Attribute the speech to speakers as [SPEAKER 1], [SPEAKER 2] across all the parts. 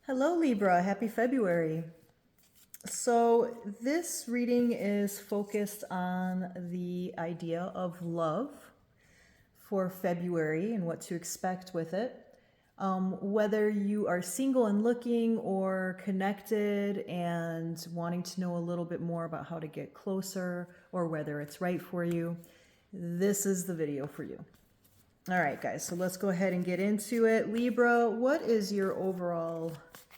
[SPEAKER 1] Hello Libra, happy February. So this reading is focused on the idea of love for February and what to expect with it. Whether you are single and looking or connected and wanting to know a little bit more about how to get closer or whether it's right for you, this is the video for you. All right, guys, so let's go ahead and get into it. Libra, what is your overall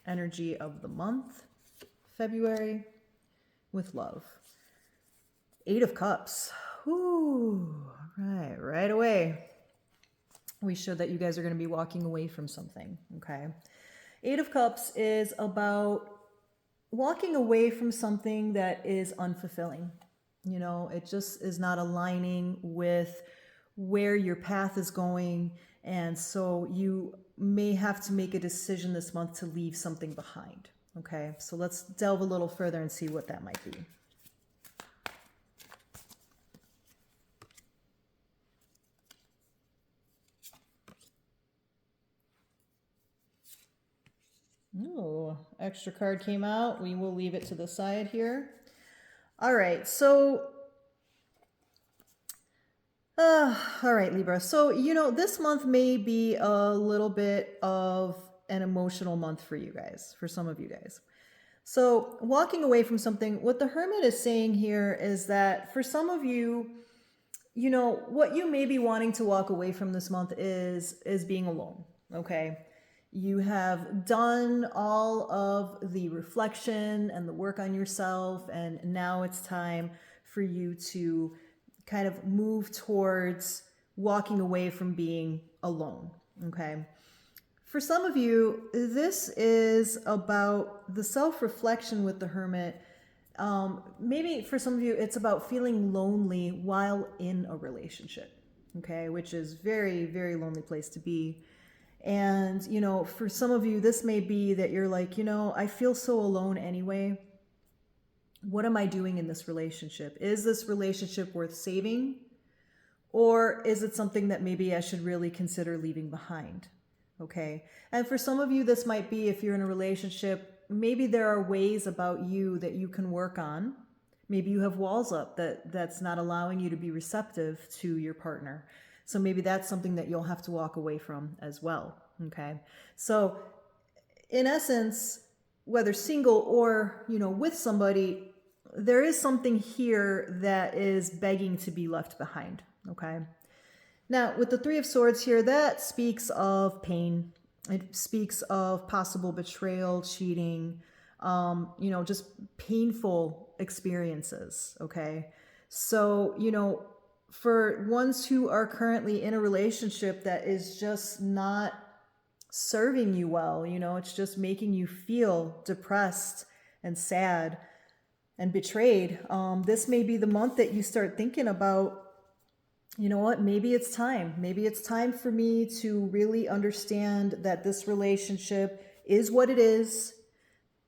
[SPEAKER 1] energy of the month, February, with love? 8 of Cups. Ooh, right away. We showed that you guys are going to be walking away from something, okay? 8 of Cups is about walking away from something that is unfulfilling. You know, it just is not aligning with where your path is going. And so you may have to make a decision this month to leave something behind. Okay, so let's delve a little further and see what that might be. Oh, extra card came out. We will leave it to the side here. All right, so all right, Libra. So, you know, this month may be a little bit of an emotional month for you guys, for some of you guys. So walking away from something, what the Hermit is saying here is that for some of you, you know, what you may be wanting to walk away from this month is being alone, okay? You have done all of the reflection and the work on yourself, and now it's time for you to kind of move towards walking away from being alone, okay? For some of you, this is about the self-reflection with the Hermit. Maybe for some of you, it's about feeling lonely while in a relationship, okay? Which is very, very lonely place to be. And, you know, for some of you, this may be that you're like, you know, I feel so alone anyway. What am I doing in this relationship? Is this relationship worth saving? Or is it something that maybe I should really consider leaving behind? Okay. And for some of you, this might be if you're in a relationship, maybe there are ways about you that you can work on. Maybe you have walls up that's not allowing you to be receptive to your partner. So maybe that's something that you'll have to walk away from as well. Okay. So in essence, whether single or, you know, with somebody, there is something here that is begging to be left behind. Okay. Now, with the Three of Swords here, that speaks of pain. It speaks of possible betrayal, cheating, you know, just painful experiences, okay? So, you know, for ones who are currently in a relationship that is just not serving you well, you know, it's just making you feel depressed and sad and betrayed, this may be the month that you start thinking about, you know what, maybe it's time. Maybe it's time for me to really understand that this relationship is what it is.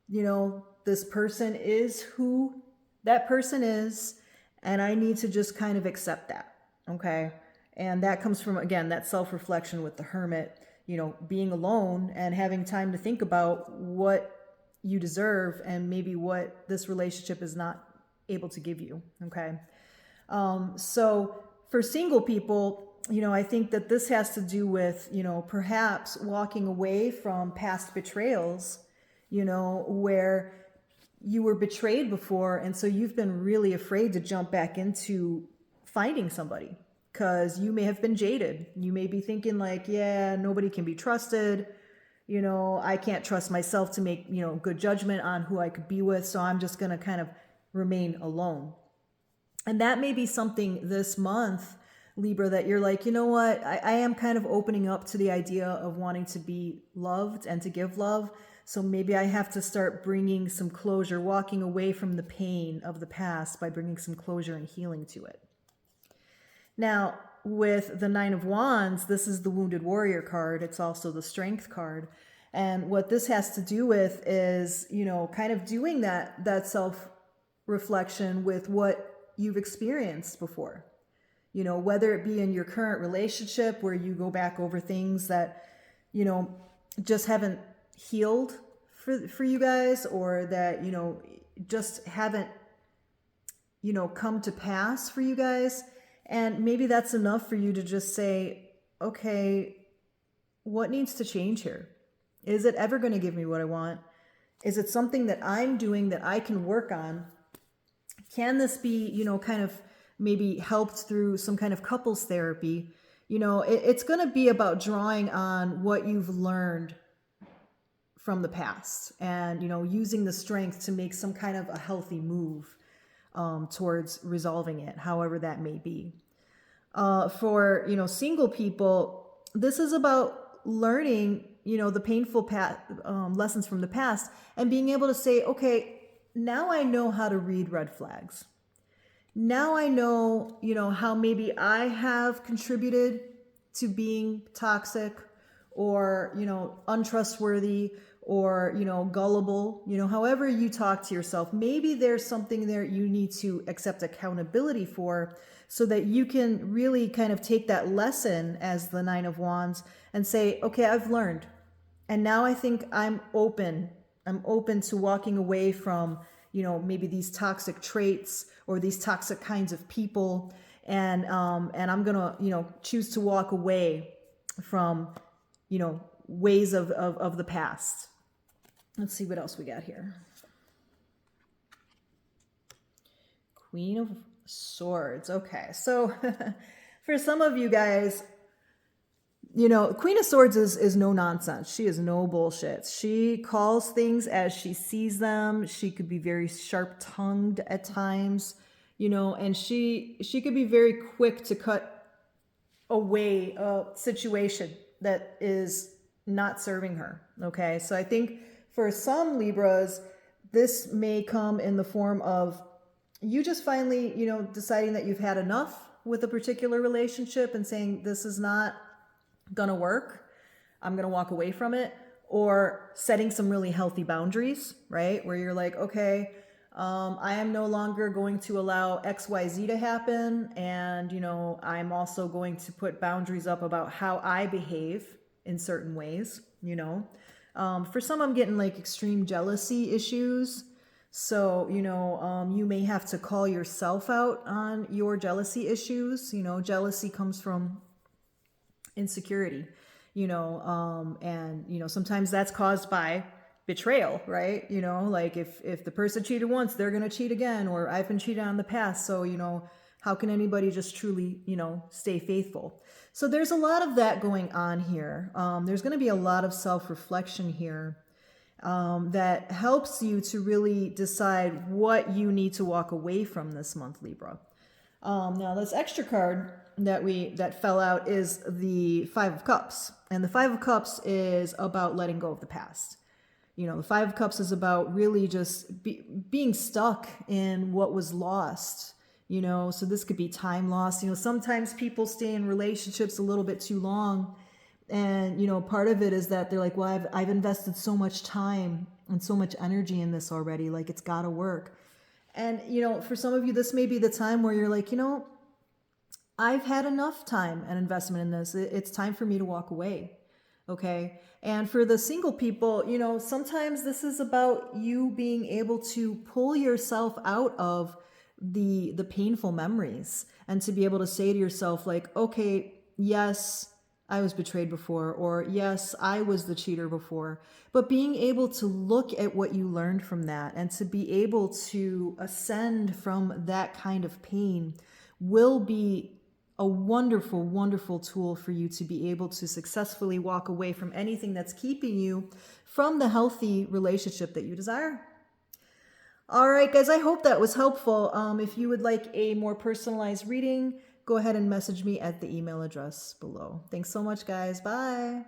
[SPEAKER 1] You know, this person is who that person is, and I need to just kind of accept that, okay? And that comes from, again, that self-reflection with the Hermit, you know, being alone and having time to think about what you deserve and maybe what this relationship is not able to give you, okay? So for single people, you know, I think that this has to do with, you know, perhaps walking away from past betrayals, you know, where you were betrayed before. And so you've been really afraid to jump back into finding somebody because you may have been jaded. You may be thinking like, yeah, nobody can be trusted. You know, I can't trust myself to make, you know, good judgment on who I could be with. So I'm just going to kind of remain alone. And that may be something this month, Libra, that you're like, you know what, I am kind of opening up to the idea of wanting to be loved and to give love. So maybe I have to start bringing some closure, walking away from the pain of the past by bringing some closure and healing to it. Now, with the Nine of Wands, this is the Wounded Warrior card. It's also the Strength card. And what this has to do with is, you know, kind of doing that self-reflection with what you've experienced before, you know, whether it be in your current relationship where you go back over things that, you know, just haven't healed for you guys, or that, just haven't, come to pass for you guys. And maybe that's enough for you to just say, okay, what needs to change here? Is it ever going to give me what I want? Is it something that I'm doing that I can work on? Can this be, kind of maybe helped through some kind of couples therapy? It's going to be about drawing on what you've learned from the past, and, using the strength to make some kind of a healthy move towards resolving it, however that may be. For, single people, this is about learning, the painful lessons from the past, and being able to say, okay, now I know how to read red flags. Now I know, how maybe I have contributed to being toxic, or, untrustworthy, or, gullible, however you talk to yourself. Maybe there's something there you need to accept accountability for, so that you can really kind of take that lesson as the Nine of Wands and say, okay, I've learned. And now I think I'm open to walking away from, maybe these toxic traits or these toxic kinds of people. And I'm going to, choose to walk away from, ways of the past. Let's see what else we got here. Queen of Swords. Okay. So for some of you guys, Queen of Swords is no nonsense. She is no bullshit. She calls things as she sees them. She could be very sharp-tongued at times, and she could be very quick to cut away a situation that is not serving her. Okay. So I think for some Libras, this may come in the form of you just finally, deciding that you've had enough with a particular relationship and saying, this is not gonna work, I'm gonna walk away from it. Or setting some really healthy boundaries, right? Where you're like, okay, I am no longer going to allow XYZ to happen. And, I'm also going to put boundaries up about how I behave in certain ways, For some, I'm getting like extreme jealousy issues. So, you may have to call yourself out on your jealousy issues. Jealousy comes from insecurity, and, sometimes that's caused by betrayal, right? Like if the person cheated once, they're going to cheat again, or I've been cheated on in the past. So, how can anybody just truly, stay faithful? So there's a lot of that going on here. There's going to be a lot of self-reflection here. That helps you to really decide what you need to walk away from this month, Libra. Now, this extra card that fell out is the Five of Cups. And the Five of Cups is about letting go of the past. The Five of Cups is about really just being stuck in what was lost. So this could be time lost. Sometimes people stay in relationships a little bit too long. And, part of it is that they're like, well, I've invested so much time and so much energy in this already. Like, it's got to work. And, for some of you, this may be the time where you're like, I've had enough time and investment in this. It's time for me to walk away. Okay. And for the single people, sometimes this is about you being able to pull yourself out of the painful memories, and to be able to say to yourself, like, okay, yes, I was betrayed before, or yes, I was the cheater before, but being able to look at what you learned from that and to be able to ascend from that kind of pain will be a wonderful, wonderful tool for you to be able to successfully walk away from anything that's keeping you from the healthy relationship that you desire. All right, guys, I hope that was helpful. If you would like a more personalized reading, go ahead and message me at the email address below. Thanks so much, guys. Bye.